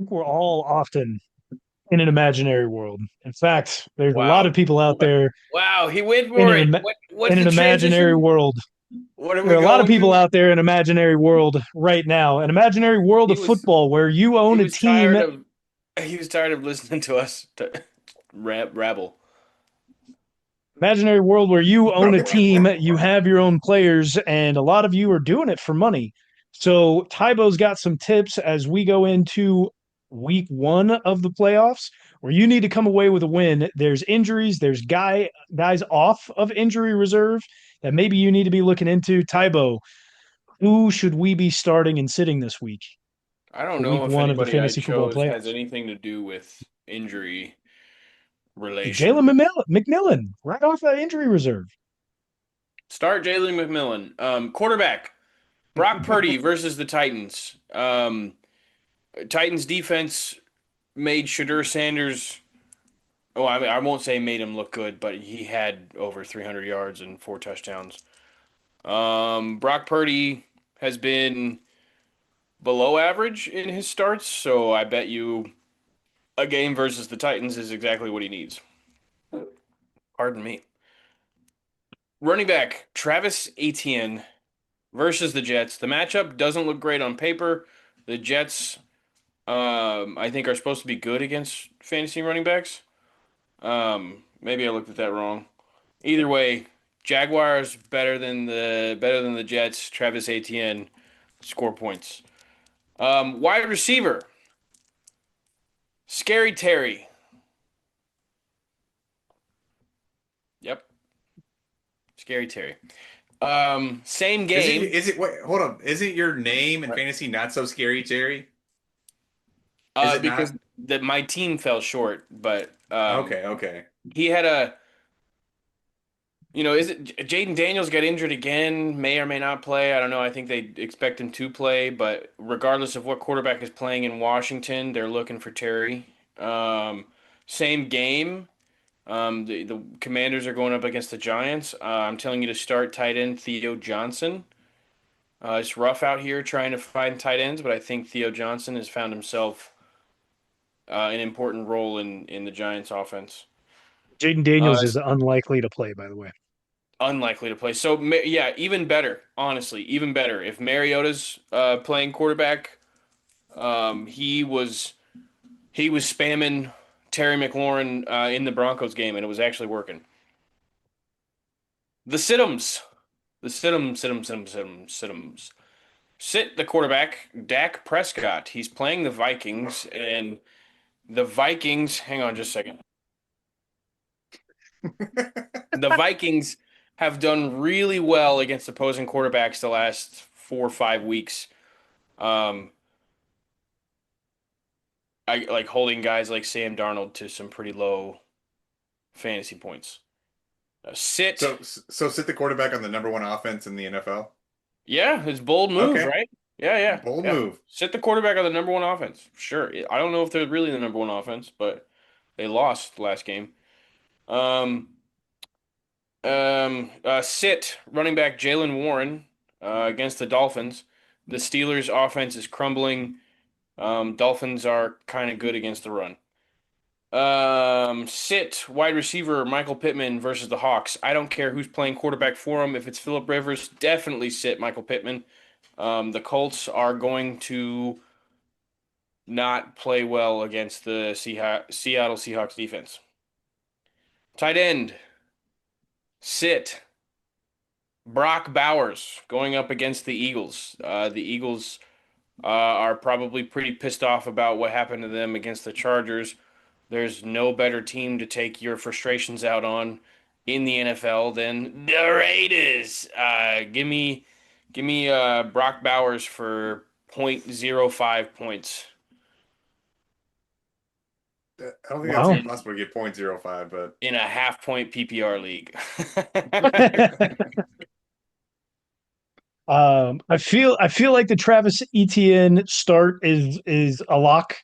think we're all often in an imaginary world. In fact, there's a lot Wow. of people out there Wow, he went in for it. an What's in the an imaginary transition? world. What are There we are a lot of going people to? out there in an imaginary world right now, an imaginary world He of was football where you he own a was team, tired of he was tired of listening to us rabble. imaginary world where you own a team, you have your own players, and a lot of you are doing it for money. So Tybo's got some tips as we go into week one of the playoffs, where you need to come away with a win. There's injuries, there's guys off of injury reserve that maybe you need to be looking into. Tybo, who should we be starting and sitting this week I don't for know week if one of the anybody I fantasy football chose has playoffs? anything to do with injury relation. Jalen McMillan, right off that injury reserve. Start Jalen McMillan. Quarterback, Brock Purdy versus the Titans. Titans defense made Shadur Sanders. Oh, I mean, I won't say made him look good, but he had over 300 yards and four touchdowns. Brock Purdy has been below average in his starts, so I bet you a game versus the Titans is exactly what he needs. Pardon me. Running back, Travis Etienne versus the Jets. The matchup doesn't look great on paper. The Jets, I think, are supposed to be good against fantasy running backs. Maybe I looked at that wrong. Either way, Jaguars better than the Jets. Travis Etienne score points. Wide receiver, Scary Terry. Yep, Scary Terry. Same Is it game. is it wait, hold on. Isn't your name in Right. fantasy not so scary, Jerry? Is it Because not? my team fell short, but Okay, okay. he had a is it Jaden Daniels got injured again? May or may not play. I don't know. I think they expect him to play, but regardless of what quarterback is playing in Washington, they're looking for Terry. Um, Same game. The Commanders are going up against the Giants. I'm telling you to start tight end Theo Johnson. It's rough out here trying to find tight ends, but I think Theo Johnson has found himself an important role in the Giants' offense. Jaden Uh, Daniels is unlikely to play, by the way. Unlikely to play. So yeah, even better. Honestly, even better. If Mariota's playing quarterback, he was spamming Terry McLaurin in the Broncos game, and it was actually working. The Siddums, the Siddums. Sit the quarterback, Dak Prescott. He's playing the Vikings, and the Vikings. Hang on just a second. The Vikings have done really well against opposing quarterbacks the last 4 or 5 weeks. Um, I like holding guys like Sam Darnold to some pretty low fantasy points. Sit. So sit the quarterback on the number one offense in the NFL. Yeah, it's bold move, Okay, right? Yeah, yeah, bold yeah. move. Sit the quarterback on the number one offense. Sure. I don't know if they're really the number one offense, but they lost last game. Um, Sit running back Jalen Warren against the Dolphins. The Steelers' offense is crumbling. Dolphins are kind of good against the run. Sit wide receiver Michael Pittman versus the Hawks. I don't care who's playing quarterback for him. If it's Philip Rivers, definitely sit Michael Pittman. The Colts are going to not play well against the Seattle Seahawks defense. Tight end, sit Brock Bowers going up against the Eagles. The Eagles are probably pretty pissed off about what happened to them against the Chargers. There's no better team to take your frustrations out on in the NFL than the Raiders. Give me Brock Bowers for .05 points I don't think that's Wow. even in possible to get .05, but in a half point PPR league. I feel like the Travis Etienne start is a lock.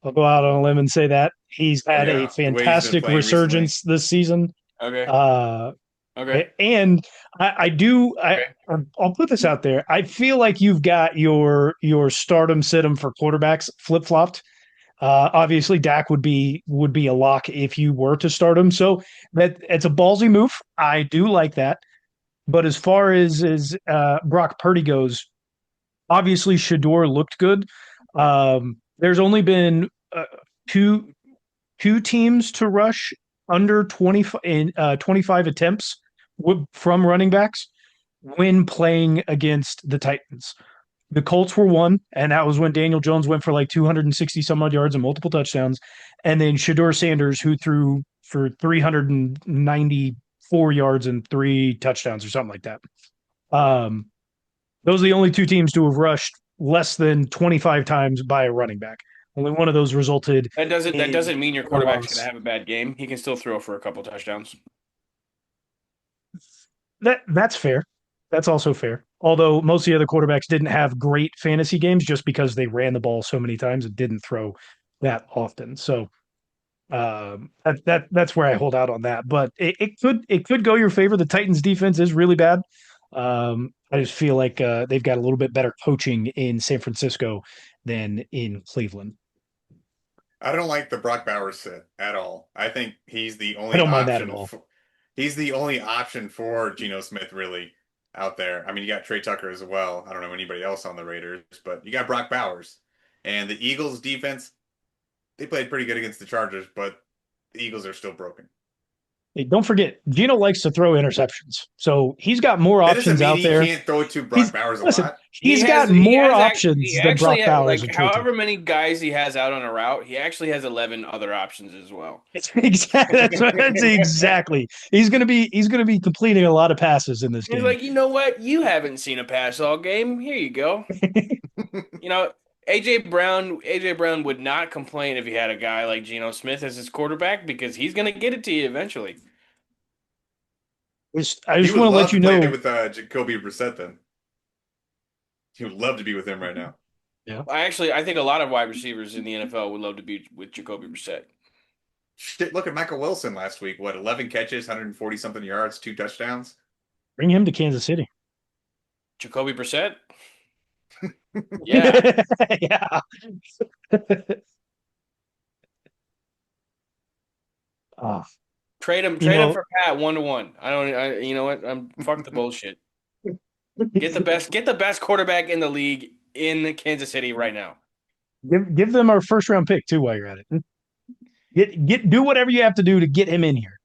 I'll go out on a limb and say that he's had a yeah, the way he's been fantastic playing recently. resurgence this season. Okay. Uh, Okay. And I do Okay. I'll put this out there. I feel like you've got your stardom sit 'em for quarterbacks flip flopped. Obviously, Dak would be a lock if you were to start him. So that it's a ballsy move. I do like that. But as far as Brock Purdy goes, obviously Shador looked good. There's only been two two teams to rush under 25 attempts from running backs when playing against the Titans. The Colts were one, and that was when Daniel Jones went for like 260 some odd yards and multiple touchdowns. And then Shador Sanders, who threw for 394 yards and three touchdowns or something like that. Um, those are the only two teams to have rushed less than 25 times by a running back. Only one of those resulted That in doesn't mean your a quarterback's going to loss. have a bad game. He can still throw for a couple touchdowns. That's fair. That's also fair. Although most of the other quarterbacks didn't have great fantasy games just because they ran the ball so many times and didn't throw that often. So that's where I hold out on that. But it could go your favor. The Titans defense is really bad. I just feel like they've got a little bit better coaching in San Francisco than in Cleveland. I don't like the Brock Bowers sit at all. I think he's the I only don't mind that at option all. for, he's the only option for Geno Smith really out there. I mean, you got Trey Tucker as well. I don't know anybody else on the Raiders, but you got Brock Bowers. And the Eagles defense, they played pretty good against the Chargers, but the Eagles are still broken. Hey, don't forget, Gino likes to throw interceptions, so he's got more That doesn't options mean out he there. can't throw it to Brock He's Bowers a listen, lot. he's got more options he than actually Brock Bowers like or Trey Tucker. however many guys he has out on a route, he actually has 11 other options as well. It's exactly that's exactly. He's gonna be completing a lot of passes in this He's game. like, you know what? You haven't seen a pass all game. Here you go. You know, AJ Brown would not complain if he had a guy like Geno Smith as his quarterback because he's gonna get it to you eventually. I He just would want to let love you to play know. with Jacoby Brissett then. He would love to be with him right now. Yeah, I think a lot of wide receivers in the NFL would love to be with Jacoby Brissett. Shit, look at Michael Wilson last week. What, 11 catches, 140 something yards, two touchdowns? bring him to Kansas City. Jacoby Brissett? Yeah. Yeah. Ah, you Trade him know, for Pat 1-1. You know what? I'm fuck the bullshit. Get the best quarterback in the league in Kansas City right now. give them our first round pick too while you're at it. Do whatever you have to do to get him in here.